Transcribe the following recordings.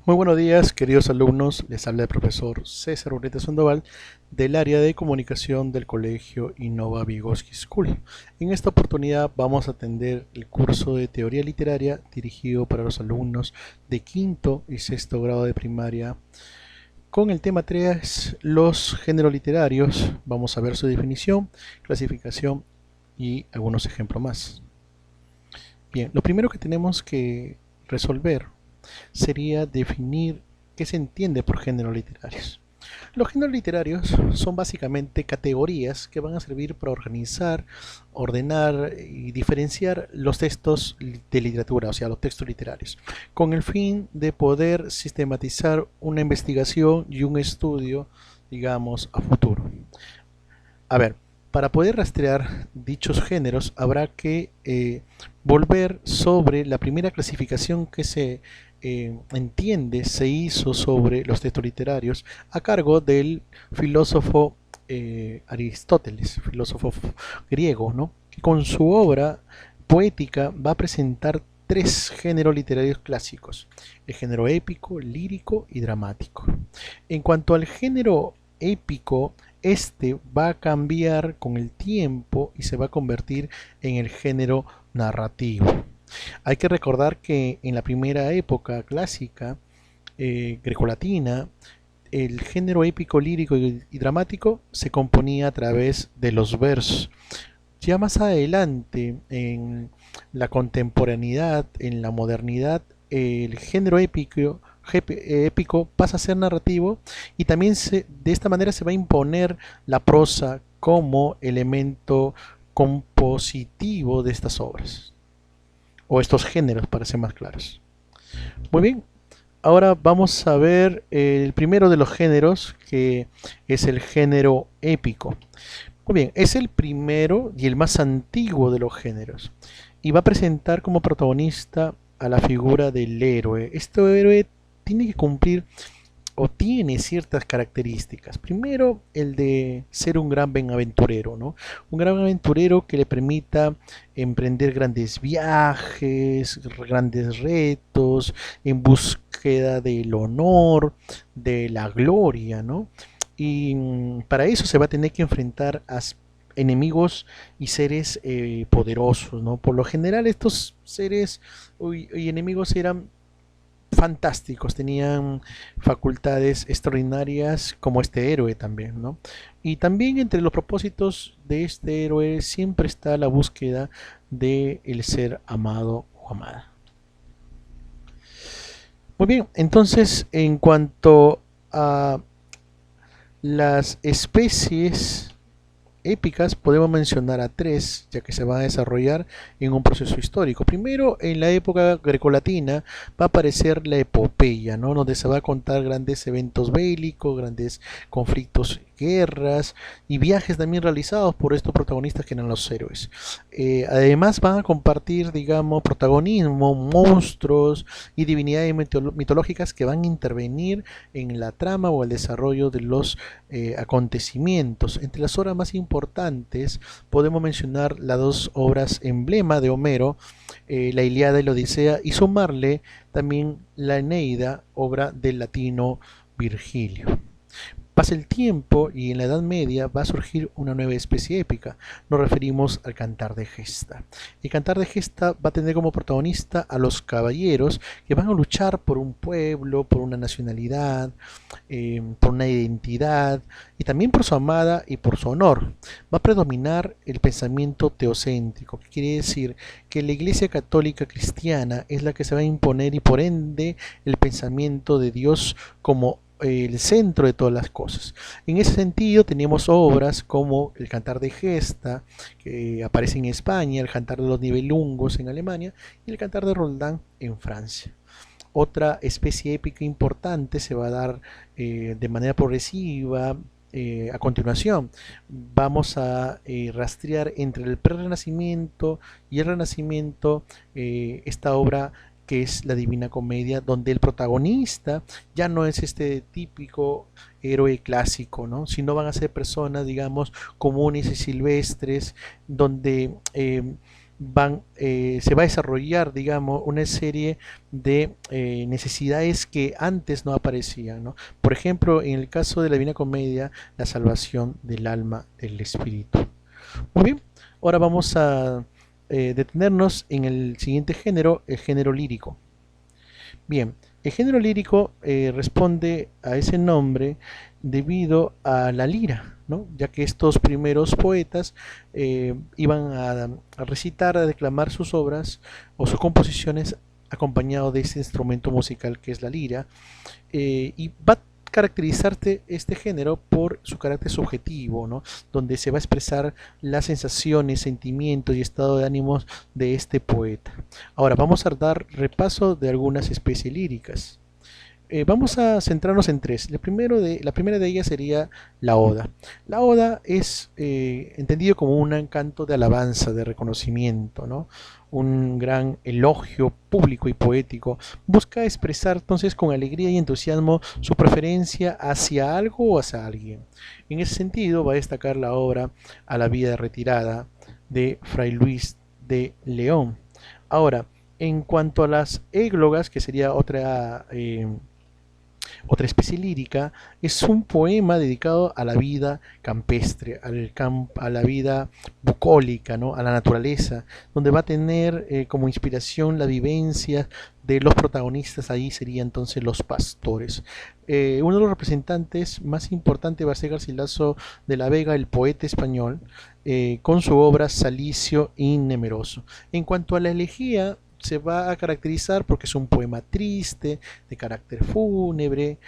Muy buenos días, queridos alumnos. Les habla el profesor César Urreta Sandoval del área de comunicación del Colegio Innova Vygotsky School. En esta oportunidad vamos a atender el curso de teoría literaria dirigido para los alumnos de quinto y sexto grado de primaria con el tema 3, los géneros literarios. Vamos a ver su definición, clasificación y algunos ejemplos más. Bien, lo primero que tenemos que resolver sería definir qué se entiende por géneros literarios. Los géneros literarios son básicamente categorías que van a servir para organizar, ordenar y diferenciar los textos de literatura, o sea, los textos literarios, con el fin de poder sistematizar una investigación y un estudio, digamos, a futuro. A ver, para poder rastrear dichos géneros habrá que volver sobre la primera clasificación que se entiende se hizo sobre los textos literarios a cargo del filósofo Aristóteles, filósofo griego, ¿no? Que con su obra poética va a presentar tres géneros literarios clásicos: el género épico, lírico y dramático. En cuanto al género épico, este va a cambiar con el tiempo y se va a convertir en el género narrativo. Hay que recordar que en la primera época clásica grecolatina, el género épico, lírico y dramático se componía a través de los versos. Ya más adelante, en la contemporaneidad, en la modernidad, el género épico pasa a ser narrativo y también de esta manera se va a imponer la prosa como elemento compositivo de estas obras, o estos géneros para ser más claros. Muy bien, ahora vamos a ver el primero de los géneros, que es el género épico. Muy bien, es el primero y el más antiguo de los géneros y va a presentar como protagonista a la figura del héroe. Este héroe tiene que cumplir o tiene ciertas características. Primero, el de ser un gran aventurero, ¿no? Un gran aventurero que le permita emprender grandes viajes, grandes retos, en búsqueda del honor, de la gloria, ¿no? Y para eso se va a tener que enfrentar a enemigos y seres poderosos, ¿no? Por lo general estos seres y enemigos eran fantásticos, tenían facultades extraordinarias como este héroe también, ¿no? Y también entre los propósitos de este héroe siempre está la búsqueda de el ser amado o amada. Muy bien, entonces en cuanto a las especies épicas podemos mencionar a tres, ya que se va a desarrollar en un proceso histórico. Primero, en la época grecolatina va a aparecer la epopeya, ¿no? Donde se va a contar grandes eventos bélicos, grandes conflictos, guerras y viajes también realizados por estos protagonistas que eran los héroes. Además van a compartir, digamos, protagonismo, monstruos y divinidades mitológicas que van a intervenir en la trama o el desarrollo de los acontecimientos. Entre las obras más importantes podemos mencionar las dos obras emblema de Homero, la Ilíada y la Odisea, y sumarle también la Eneida, obra del latino Virgilio. Pasa el tiempo y en la Edad Media va a surgir una nueva especie épica. Nos referimos al Cantar de Gesta. El Cantar de Gesta va a tener como protagonista a los caballeros que van a luchar por un pueblo, por una nacionalidad, por una identidad y también por su amada y por su honor. Va a predominar el pensamiento teocéntrico, que quiere decir que la Iglesia Católica Cristiana es la que se va a imponer y por ende el pensamiento de Dios como el centro de todas las cosas. En ese sentido tenemos obras como el Cantar de Gesta, que aparece en España, el Cantar de los Nibelungos en Alemania y el Cantar de Roldán en Francia. Otra especie épica importante se va a dar de manera progresiva. A continuación vamos a rastrear entre el pre-renacimiento y el renacimiento esta obra que es la Divina Comedia, donde el protagonista ya no es este típico héroe clásico, ¿no? Sino van a ser personas, digamos, comunes y silvestres, donde se va a desarrollar, digamos, una serie de necesidades que antes no aparecían, ¿no? Por ejemplo, en el caso de la Divina Comedia, la salvación del alma, del espíritu. Muy bien, ahora vamos a detenernos en el siguiente género, el género lírico. Bien, el género lírico responde a ese nombre debido a la lira, ¿no? Ya que estos primeros poetas iban a recitar, a declamar sus obras o sus composiciones acompañado de ese instrumento musical que es la lira, y va a caracterizarte este género por su carácter subjetivo, ¿no? Donde se va a expresar las sensaciones, sentimientos y estado de ánimos de este poeta. Ahora vamos a dar repaso de algunas especies líricas. Vamos a centrarnos en tres. La primera de ellas sería la oda. La oda es entendido como un canto de alabanza, de reconocimiento, ¿no? Un gran elogio público y poético. Busca expresar entonces con alegría y entusiasmo su preferencia hacia algo o hacia alguien. En ese sentido va a destacar la obra A la vida retirada de Fray Luis de León. Ahora, en cuanto a las églogas, que sería otra especie lírica, es un poema dedicado a la vida campestre, a la vida bucólica, ¿no? A la naturaleza, donde va a tener como inspiración la vivencia de los protagonistas. Ahí serían entonces los pastores. Uno de los representantes más importantes va a ser Garcilaso de la Vega, el poeta español, con su obra Salicio y Nemeroso. En cuanto a la elegía, se va a caracterizar porque es un poema triste, de carácter fúnebre,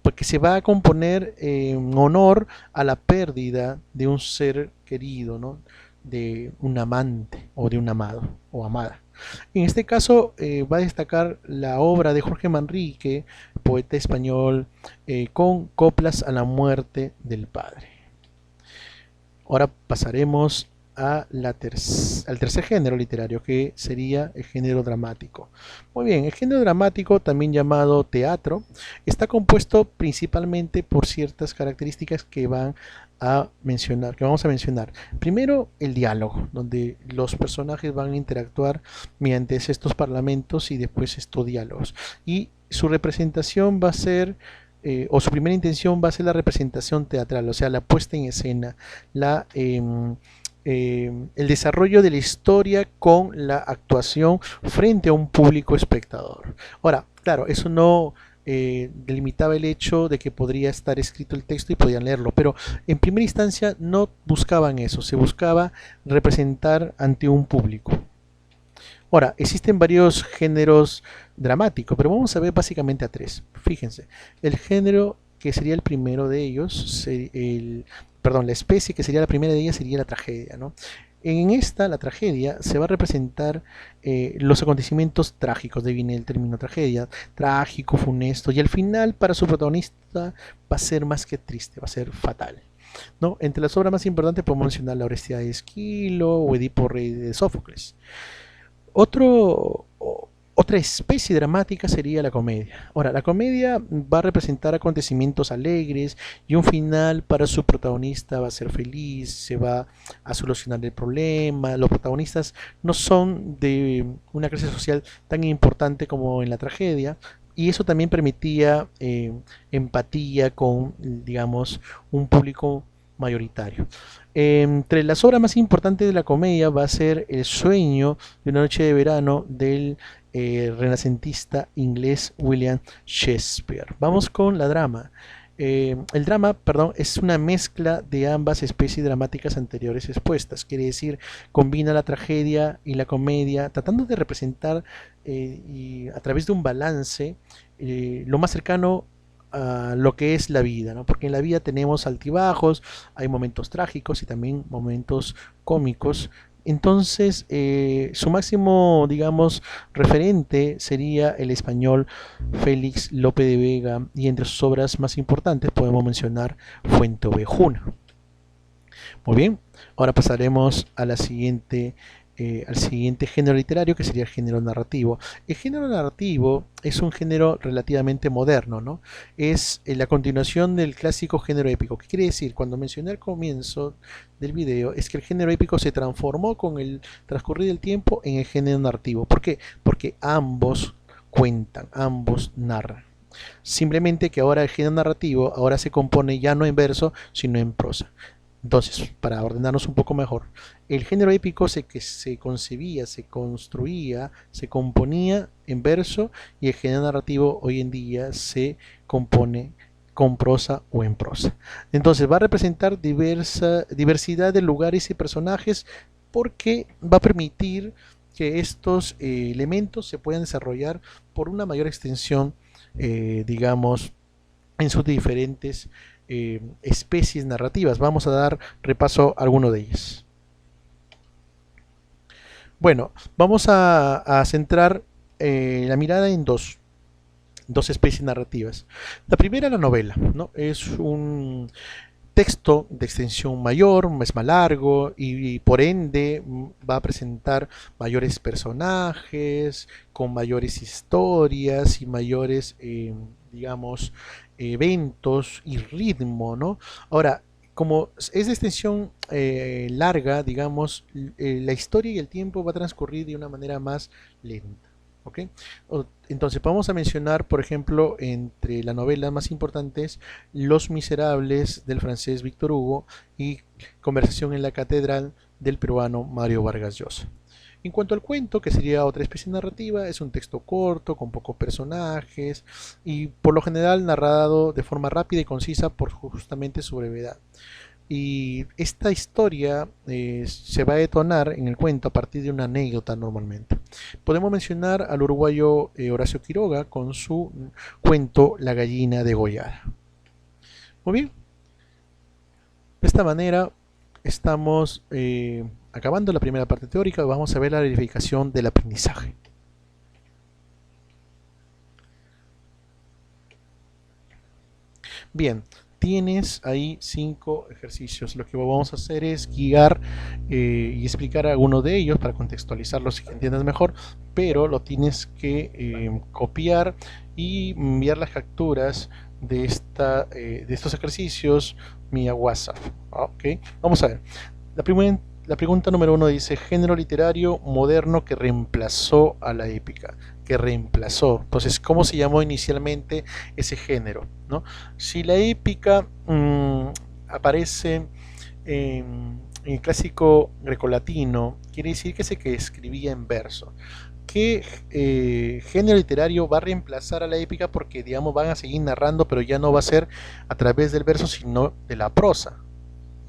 porque se va a componer en honor a la pérdida de un ser querido, ¿no? De un amante o de un amado o amada. En este caso va a destacar la obra de Jorge Manrique, poeta español, con coplas a la muerte del padre. Ahora pasaremos al tercer género literario, que sería el género dramático. Muy bien, el género dramático, también llamado teatro, está compuesto principalmente por ciertas características que vamos a mencionar. Primero, el diálogo, donde los personajes van a interactuar mediante estos parlamentos y después estos diálogos. Y su representación va a ser o su primera intención va a ser la representación teatral, o sea, la puesta en escena, el desarrollo de la historia con la actuación frente a un público espectador. Ahora, claro, eso no delimitaba el hecho de que podría estar escrito el texto y podían leerlo, pero en primera instancia no buscaban eso, se buscaba representar ante un público. Ahora, existen varios géneros dramáticos, pero vamos a ver básicamente a tres. Fíjense, el género que sería el primero de ellos, la especie que sería la primera de ellas sería la tragedia, ¿no? En esta, la tragedia, se va a representar los acontecimientos trágicos, de ahí viene el término tragedia, trágico, funesto, y al final para su protagonista va a ser más que triste, va a ser fatal, ¿no? Entre las obras más importantes podemos mencionar la Orestía de Esquilo o Edipo Rey de Sófocles. Otra especie dramática sería la comedia. Ahora, la comedia va a representar acontecimientos alegres y un final para su protagonista va a ser feliz, se va a solucionar el problema. Los protagonistas no son de una clase social tan importante como en la tragedia, y eso también permitía empatía con, digamos, un público mayoritario. Entre las obras más importantes de la comedia va a ser El sueño de una noche de verano del renacentista inglés William Shakespeare. Vamos con la drama. El drama, perdón, es una mezcla de ambas especies dramáticas anteriores expuestas. Quiere decir, combina la tragedia y la comedia, tratando de representar y a través de un balance lo más cercano a lo que es la vida, ¿no? Porque en la vida tenemos altibajos, hay momentos trágicos y también momentos cómicos. Entonces, su máximo, digamos, referente sería el español Félix Lope de Vega, y entre sus obras más importantes podemos mencionar Fuenteovejuna. Muy bien, ahora pasaremos a la siguiente al siguiente género literario, que sería el género narrativo. El género narrativo es un género relativamente moderno, ¿no? Es la continuación del clásico género épico. ¿Qué quiere decir? Cuando mencioné al comienzo del video, es que el género épico se transformó con el transcurrir del tiempo en el género narrativo. ¿Por qué? Porque ambos cuentan, ambos narran. Simplemente que ahora el género narrativo ahora se compone ya no en verso, sino en prosa. Entonces, para ordenarnos un poco mejor, el género épico que se concebía, se construía, se componía en verso, y el género narrativo hoy en día se compone con prosa o en prosa. Entonces va a representar diversidad de lugares y personajes, porque va a permitir que estos elementos se puedan desarrollar por una mayor extensión, digamos, en sus diferentes especies narrativas. Vamos a dar repaso a alguno de ellas. Bueno, vamos a centrar la mirada en dos especies narrativas. La primera, la novela, ¿no? Es un texto de extensión mayor, es más largo, y por ende va a presentar mayores personajes, con mayores historias y mayores, digamos, eventos y ritmo, ¿no? Ahora, como es de extensión larga, digamos, la historia y el tiempo va a transcurrir de una manera más lenta. ¿Ok? Entonces vamos a mencionar, por ejemplo, entre las novelas más importantes, Los Miserables del francés Víctor Hugo y Conversación en la Catedral del peruano Mario Vargas Llosa. En cuanto al cuento, que sería otra especie narrativa, es un texto corto, con pocos personajes y por lo general narrado de forma rápida y concisa por justamente su brevedad. Y esta historia se va a detonar en el cuento a partir de una anécdota normalmente. Podemos mencionar al uruguayo Horacio Quiroga con su cuento La gallina degollada. Muy bien, de esta manera estamos acabando la primera parte teórica. Vamos a ver la verificación del aprendizaje. Bien, tienes ahí 5 ejercicios. Lo que vamos a hacer es guiar y explicar algunos de ellos para contextualizarlos y que entiendas mejor, pero lo tienes que copiar y enviar las capturas de estos ejercicios vía WhatsApp. Ok, vamos a ver. La pregunta número 1 dice: género literario moderno que reemplazó a la épica. Que reemplazó. Entonces, ¿cómo se llamó inicialmente ese género? ¿No? Si la épica aparece en el clásico grecolatino, quiere decir que que escribía en verso. ¿Qué género literario va a reemplazar a la épica? Porque, digamos, van a seguir narrando, pero ya no va a ser a través del verso, sino de la prosa.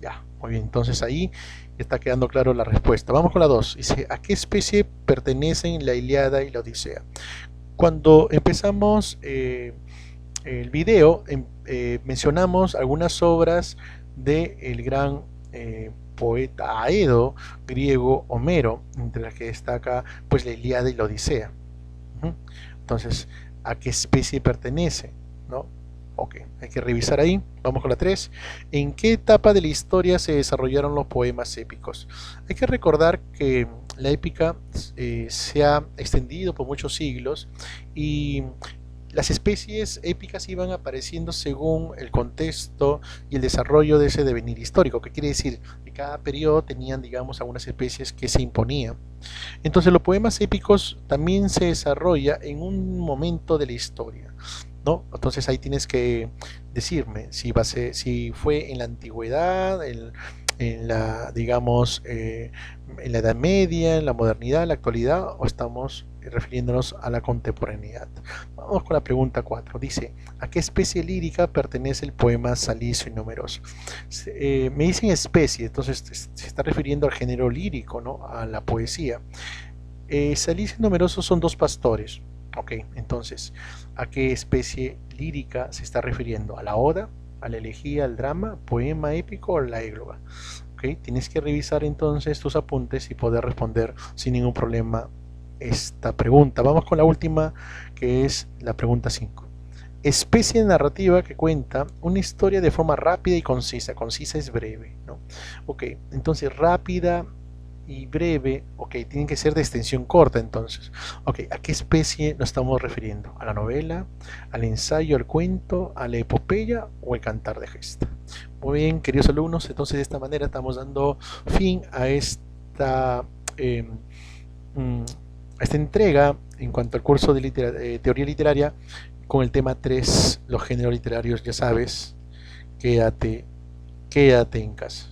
Ya, muy bien, entonces ahí está quedando claro la respuesta. Vamos con la 2. Dice: ¿a qué especie pertenecen la Ilíada y la Odisea? Cuando empezamos el video, mencionamos algunas obras del gran poeta Aedo, griego Homero, entre las que destaca pues la Ilíada y la Odisea. Entonces, ¿a qué especie pertenece? ¿No? Ok, hay que revisar ahí. Vamos con la 3. ¿En qué etapa de la historia se desarrollaron los poemas épicos? Hay que recordar que la épica se ha extendido por muchos siglos, y las especies épicas iban apareciendo según el contexto y el desarrollo de ese devenir histórico. ¿Qué quiere decir? Que cada periodo tenían, digamos, algunas especies que se imponían. Entonces los poemas épicos también se desarrolla en un momento de la historia, ¿no? Entonces ahí tienes que decirme si fue en la antigüedad, en la, digamos, en la Edad Media, en la modernidad, en la actualidad, o estamos refiriéndonos a la contemporaneidad. Vamos con la pregunta 4. Dice: ¿a qué especie lírica pertenece el poema Salicio y Numeroso? Me dicen especie, entonces se está refiriendo al género lírico, ¿no? A la poesía. Salicio y Numeroso son dos pastores. Ok, entonces, ¿a qué especie lírica se está refiriendo? ¿A la oda, a la elegía, al drama, poema épico o a la égloga? Ok, tienes que revisar entonces tus apuntes y poder responder sin ningún problema esta pregunta. Vamos con la última, que es la pregunta 5. Especie narrativa que cuenta una historia de forma rápida y concisa. Concisa es breve, ¿no? Ok, entonces rápida y breve, ok, tienen que ser de extensión corta entonces. Ok, ¿a qué especie nos estamos refiriendo? ¿A la novela, al ensayo, al cuento, a la epopeya o el cantar de gesta? Muy bien, queridos alumnos, entonces de esta manera estamos dando fin a esta, eh, mm, a esta entrega en cuanto al curso de teoría literaria con el tema 3, los géneros literarios, ya sabes, quédate, quédate en casa.